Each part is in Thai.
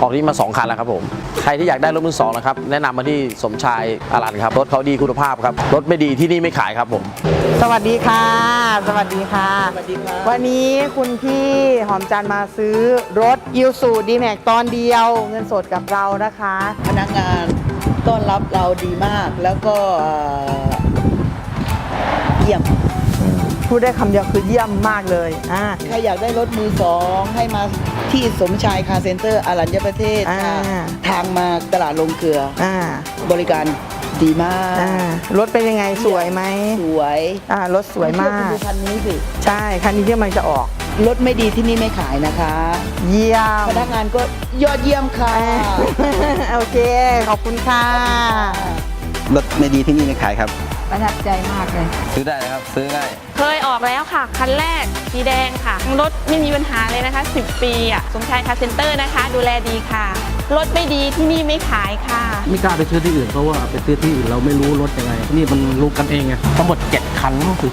ออกนี้มา2 คันแล้วครับผมใครที่อยากได้รถมือ 2นะครับแนะนำมาที่สมชายอารันครับรถเขาดีคุณภาพครับรถไม่ดีที่นี่ไม่ขายครับผมสวัสดีค่ะสวัสดีค่ะวันนี้คุณพี่หอมจันทร์มาซื้อรถอิลซูดีแม็กตอนเดียวเงินสดกับเรานะคะพนักงานต้อนรับเราดีมากแล้วก็เยี่ยมพูดได้คำเดียวคือเยี่ยมมากเลยใครอยากได้รถมือ 2ให้มาที่สมชายคาร์เซ็นเตอร์อรัญญประเทศค่ะทางมาตลาดลงเกลือบริการดีมากรถเป็นยังไงสวยไหมสวยรถสวยมากดูคันนี้สิใช่คันนี้ที่มันจะออกรถไม่ดีที่นี่ไม่ขายนะคะเยี่ยมพนักงานก็ยอดเยี่ยมค่ะโอเคขอบคุณค่ะรถไม่ดีที่นี่ไม่ขายครับประทับใจมากเลยซื้อได้ครับซื้อง่ายเคยออกแล้วค่ะคันแรกสีแดงค่ะรถไม่มีปัญหาเลยนะคะ10 ปีสมชายคาร์เซ็นเตอร์นะคะดูแลดีค่ะรถไม่ดีที่นี่ไม่ขายค่ะไม่กล้าไปซื้อที่อื่นเพราะว่าไปซื้อที่อื่นเราไม่รู้รถยังไงนี่มันรู้กันเองไงทั้งหมด7 คันคือ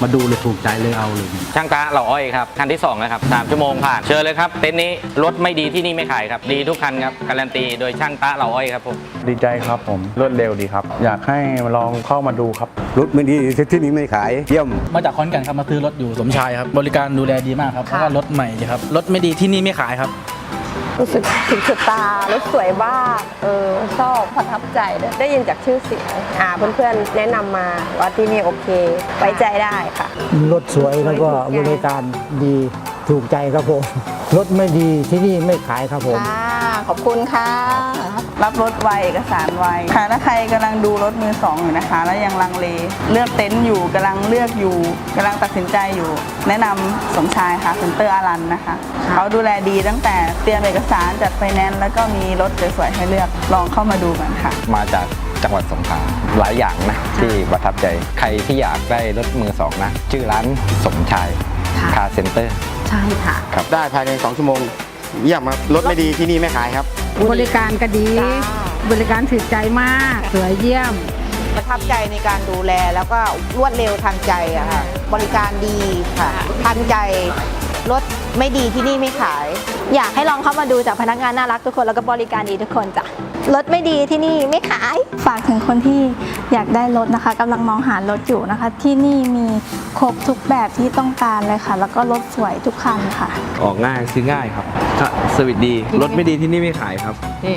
มาดูเลยถูกใจเลยเอาเลยช่างตาเหล่าอ้อยครับคันที่2นะครับ3 ชั่วโมงผ่านเชิญเลยครับเต็นท์นี้รถไม่ดีที่นี่ไม่ขายครับดีทุกคันครับการันตีโดยช่างตาเหล่าอ้อยครับผมดีใจครับผมรวดเร็วดีครับอยากให้ลองเข้ามาดูครับรถไม่ดีที่นี่ไม่ขายเยี่ยมมาจากขอนแก่นครับมาซื้อรถอยู่สมชายครับบริการดูแลดีมากครับแล้วก็รถใหม่ดีครับรถไม่ดีที่นี่ไม่ขายครับรู้สึกถึงสุดตารถสวยมากชอบประทับใจได้ยินจากชื่อเสียงเพื่อนๆแนะนำมาว่าที่นี่โอเคไว้ใจได้ค่ะรถสวยแล้วก็บริการดีถูกใจครับผมรถไม่ดีที่นี่ไม่ขายครับผมขอบคุณค่ะรับรถไวเอกสารไวค่ะถ้าใครกำลังดูรถมือ 2อยู่นะคะแล้วยังลังเลเลือกเต็นท์อยู่กำลังเลือกอยู่กำลังตัดสินใจอยู่แนะนำสมชายค่ะเซ็นเตอร์อารันนะคะเขาดูแลดีตั้งแต่เตรียมเอกสารจัดไฟแนนซ์แล้วก็มีรถสวยๆให้เลือกลองเข้ามาดูกันค่ะมาจากจังหวัดสงขลาหลายอย่างนะที่ประทับใจใครที่อยากได้รถมือ 2นะชื่อร้านสมชายคาร์เซ็นเตอร์ใช่ค่ะครับได้ภายใน2 ชั่วโมงเยี่ยมครับรถไม่ดีที่นี่ไม่ขายครับบริการก็ดีบริการถึกใจมากสวยเยี่ยมประทับใจในการดูแลแล้วก็รวดเร็วทันใจค่ะบริการดีค่ะทันใจรถไม่ดีที่นี่ไม่ขายอยากให้ลองเข้ามาดูจากพนักงานน่ารักทุกคนแล้วก็บริการดีทุกคนจ้ะรถไม่ดีที่นี่ไม่ขายฝากถึงคนที่อยากได้รถนะคะกำลังมองหารถอยู่นะคะที่นี่มีครบทุกแบบที่ต้องการเลยค่ะแล้วก็รถสวยทุกคันค่ะออกง่ายซื้อง่ายครับสวิตดีรถไม่ดีที่นี่ไม่ขายครับนี่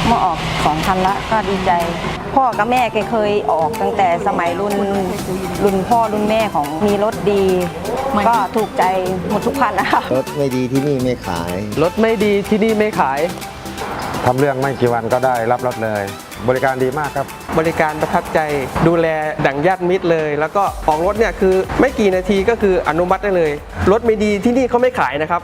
เมื่อออก2 คันละก็ดีใจพ่อกับแม่เคยออกตั้งแต่สมัยรุ่นพ่อรุ่นแม่ของมีรถดีก็ถูกใจหมดทุกคันนะคะรถไม่ดีที่นี่ไม่ขายรถไม่ดีที่นี่ไม่ขายทำเรื่องไม่กี่วันก็ได้รับรถเลยบริการดีมากครับบริการประทับใจดูแลดั่งญาติมิตรเลยแล้วก็ออกรถเนี่ยคือไม่กี่นาทีก็คืออนุมัติได้เลยรถไม่ดีที่นี่เขาไม่ขายนะครับ